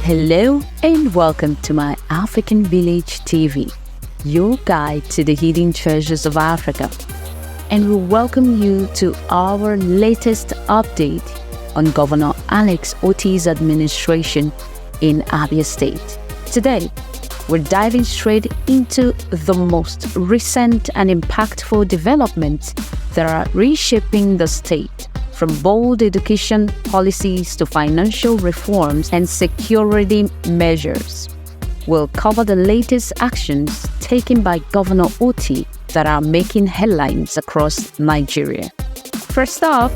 Hello and welcome to my African Village TV, your guide to the hidden treasures of Africa. And we welcome you to our latest update on Governor Alex Otti'S administration in Abia State. Today, we're diving straight into the most recent and impactful developments that are reshaping the state, from bold education policies to financial reforms and security measures. We'll cover the latest actions taken by Governor Otti that are making headlines across Nigeria. First off,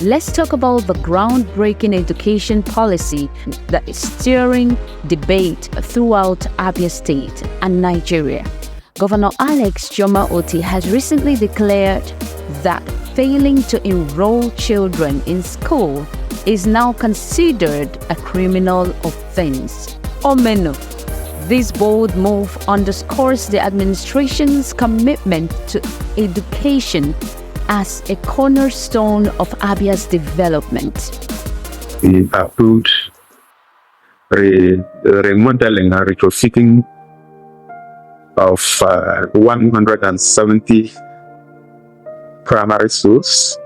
let's talk about the groundbreaking education policy that is stirring debate throughout Abia State and Nigeria. Governor Alex Chioma OTTI has recently declared that failing to enroll children in school is now considered a criminal offense. Omeno. This bold move underscores the administration's commitment to education as a cornerstone of Abia's development. We approved remodeling and retrofitting of 170 primary schools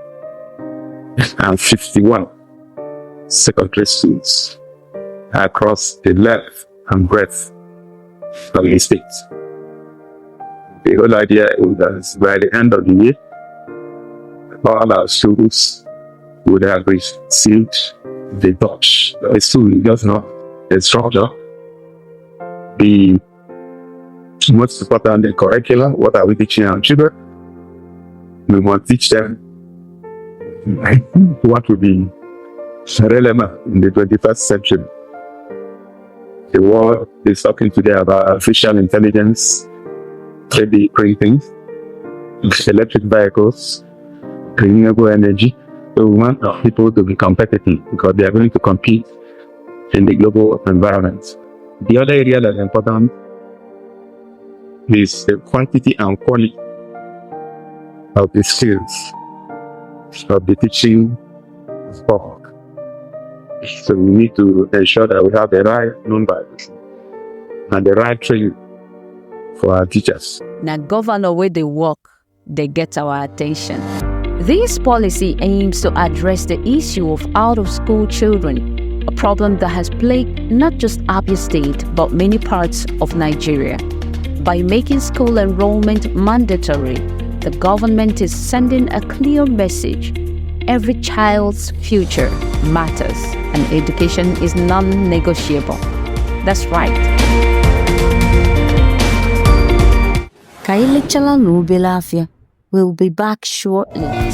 and 51 secondary schools across the length and breadth of the state. The whole idea is that by the end of the year, all our schools would have received the touch. The school just not the structure, the most important, the curriculum. What are we teaching our children? We want to teach them what will be relevant in the 21st century. The world is talking today about artificial intelligence, 3D printing, electric vehicles, renewable energy. So we want people to be competitive because they are going to compete in the global environment. The other area that's important is the quantity and quality of the skills of the teaching work. So we need to ensure that we have the right non-violence and the right training for our teachers. Now, governor, where they work, they get our attention. This policy aims to address the issue of out-of-school children, a problem that has plagued not just Abia State but many parts of Nigeria. By making school enrollment mandatory, the government is sending a clear message. Every child's future matters and education is non-negotiable. That's right. Kailechala Nubelafia will be back shortly.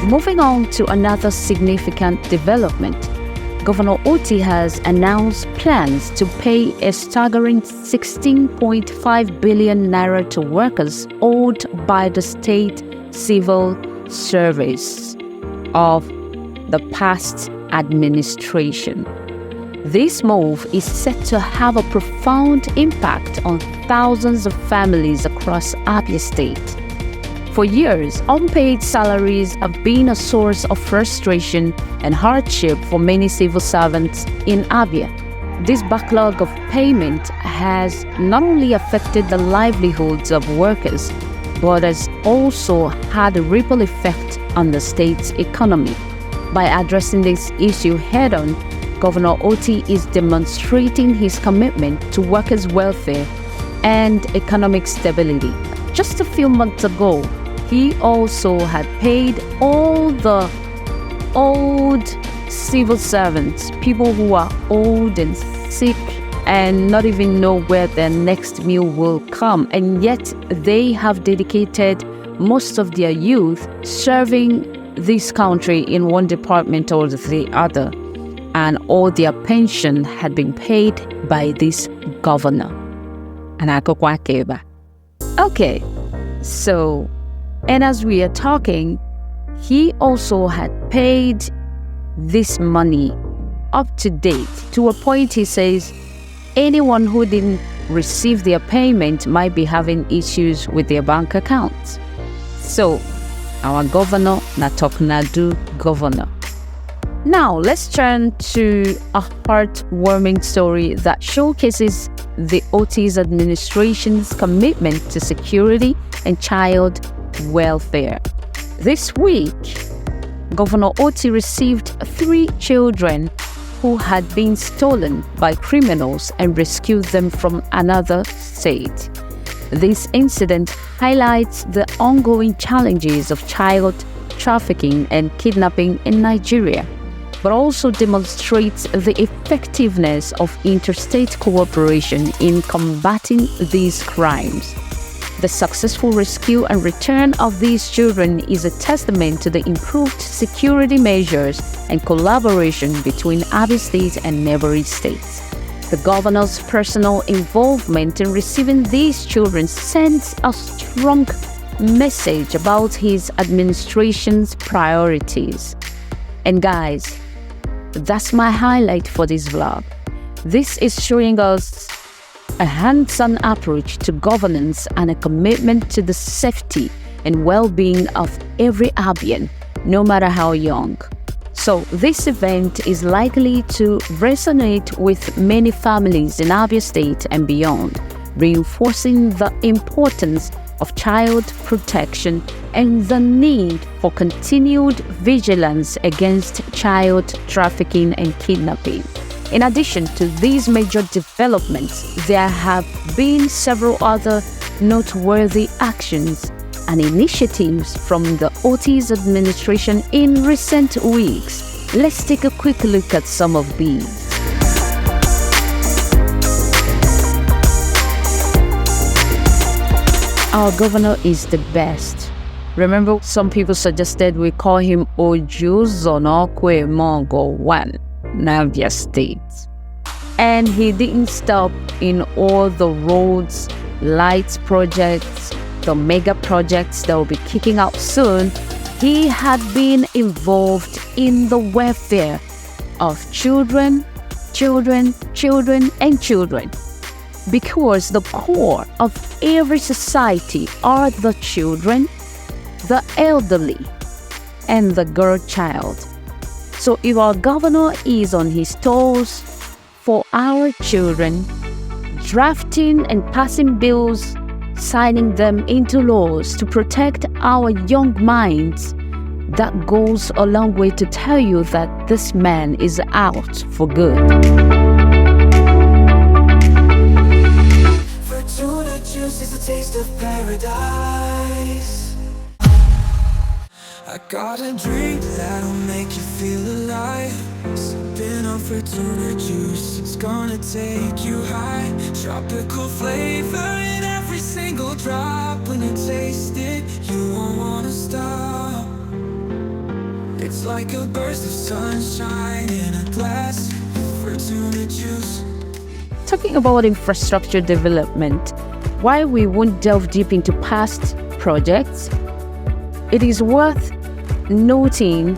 Moving on to another significant development, Governor Otti has announced plans to pay a staggering 16.5 billion naira to workers owed by the state civil service of the past administration. This move is set to have a profound impact on thousands of families across Abia State. For years, unpaid salaries have been a source of frustration and hardship for many civil servants in Abia. This backlog of payment has not only affected the livelihoods of workers, but has also had a ripple effect on the state's economy. By addressing this issue head-on, Governor Otti is demonstrating his commitment to workers' welfare and economic stability. Just a few months ago, he also had paid all the old civil servants, people who are old and sick and not even know where their next meal will come. And yet they have dedicated most of their youth serving this country in one department or the other. And all their pension had been paid by this governor. Okay, so, and as we are talking, he also had paid this money up to date to a point he says anyone who didn't receive their payment might be having issues with their bank accounts. So, our governor, Natoknadu governor. Now, let's turn to a heartwarming story that showcases the Otti'S administration's commitment to security and child welfare. This week, Governor Otti received 3 children who had been stolen by criminals and rescued them from another state. This incident highlights the ongoing challenges of child trafficking and kidnapping in Nigeria, but also demonstrates the effectiveness of interstate cooperation in combating these crimes. The successful rescue and return of these children is a testament to the improved security measures and collaboration between Abia State and neighboring states. The governor's personal involvement in receiving these children sends a strong message about his administration's priorities. And guys, that's my highlight for this vlog. This is showing us a hands-on approach to governance and a commitment to the safety and well-being of every Abian, no matter how young. So this event is likely to resonate with many families in Abia State and beyond, reinforcing the importance of child protection and the need for continued vigilance against child trafficking and kidnapping. In addition to these major developments, there have been several other noteworthy actions and initiatives from the Otti'S administration in recent weeks. Let's take a quick look at some of these. Our governor is the best. Remember, some people suggested we call him Ojuzonokwe Mongo 1, Abia State. And he didn't stop in all the roads, lights projects, the mega projects that will be kicking out soon. He had been involved in the welfare of children, and children. Because the core of every society are the children, the elderly, and the girl child. So if our governor is on his toes for our children, drafting and passing bills, signing them into laws to protect our young minds, that goes a long way to tell you that this man is out for good. Fortuna juice is a taste of paradise. I got a drink that'll make you feel alive. Sipping on Fortuna juice, it's gonna take you high. Tropical flavor in every single drop. When you taste it, you won't wanna stop. It's like a burst of sunshine in a glass. Fortuna juice. Talking about infrastructure development, while we won't delve deep into past projects, it is worth noting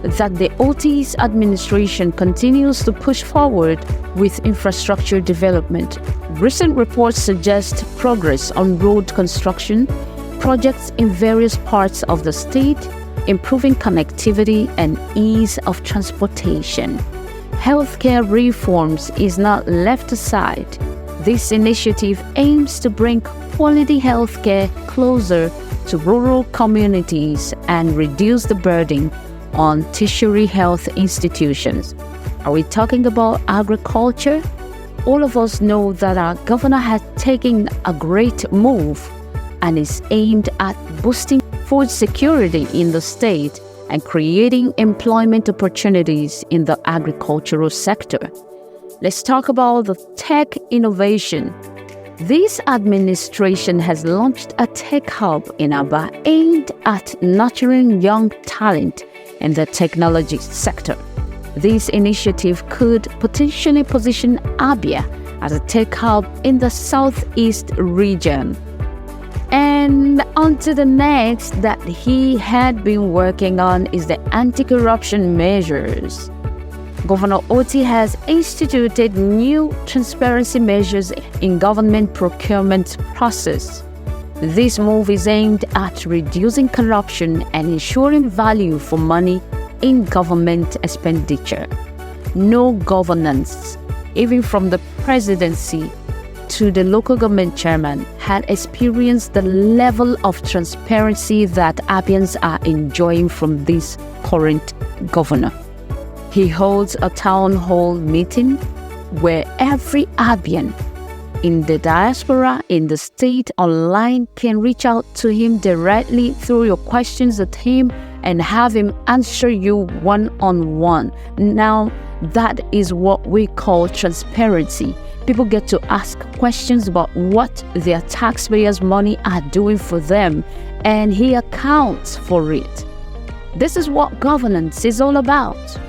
that the Otti'S administration continues to push forward with infrastructure development. Recent reports suggest progress on road construction projects in various parts of the state, improving connectivity and ease of transportation. Healthcare reforms is not left aside. This initiative aims to bring quality healthcare closer to rural communities and reduce the burden on tertiary health institutions. Are we talking about agriculture? All of us know that our governor has taken a great move and is aimed at boosting food security in the state and creating employment opportunities in the agricultural sector. Let's talk about the tech innovation. This administration has launched a tech hub in Aba aimed at nurturing young talent in the technology sector. This initiative could potentially position Abia as a tech hub in the southeast region. And on to the next that he had been working on is the anti-corruption measures. Governor Otti has instituted new transparency measures in government procurement process. This move is aimed at reducing corruption and ensuring value for money in government expenditure. No governance, even from the presidency to the local government chairman, had experienced the level of transparency that Abians are enjoying from this current governor. He holds a town hall meeting where every Abian in the diaspora, in the state, online can reach out to him directly, throw your questions at him, and have him answer you one-on-one. Now, that is what we call transparency. People get to ask questions about what their taxpayers' money are doing for them, and he accounts for it. This is what governance is all about.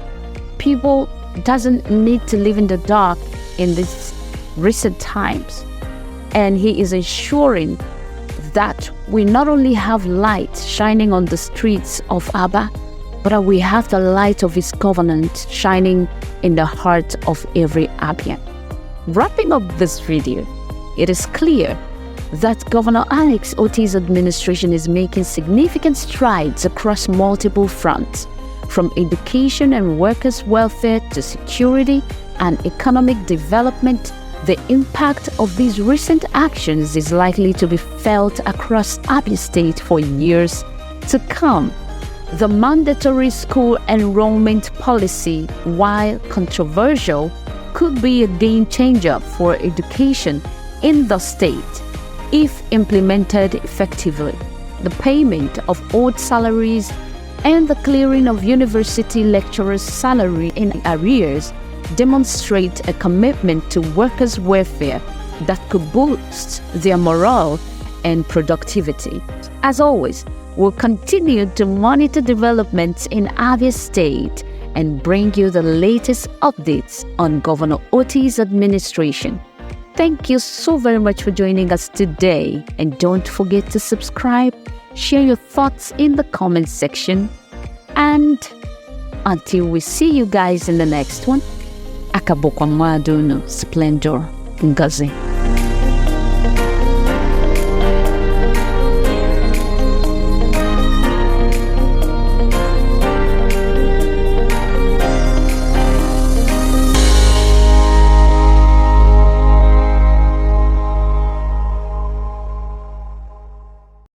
People doesn't need to live in the dark in these recent times, and he is ensuring that we not only have light shining on the streets of ABA, but that we have the light of his governance shining in the heart of every Abian. Wrapping up this video, it is clear that Governor Alex Otti'S administration is making significant strides across multiple fronts, from education and workers' welfare to security and economic development. The impact of these recent actions is likely to be felt across ABIA State for years to come. The mandatory school enrollment policy, while controversial, could be a game changer for education in the state if implemented effectively. The payment of old salaries and the clearing of university lecturers' salary in arrears demonstrate a commitment to workers' welfare that could boost their morale and productivity. As always, we'll continue to monitor developments in ABIA State and bring you the latest updates on Governor Otti'S administration. Thank you so very much for joining us today, and don't forget to subscribe, share your thoughts in the comment section, and until we see you guys in the next one, akabokwa mwaduno splendor ngazi.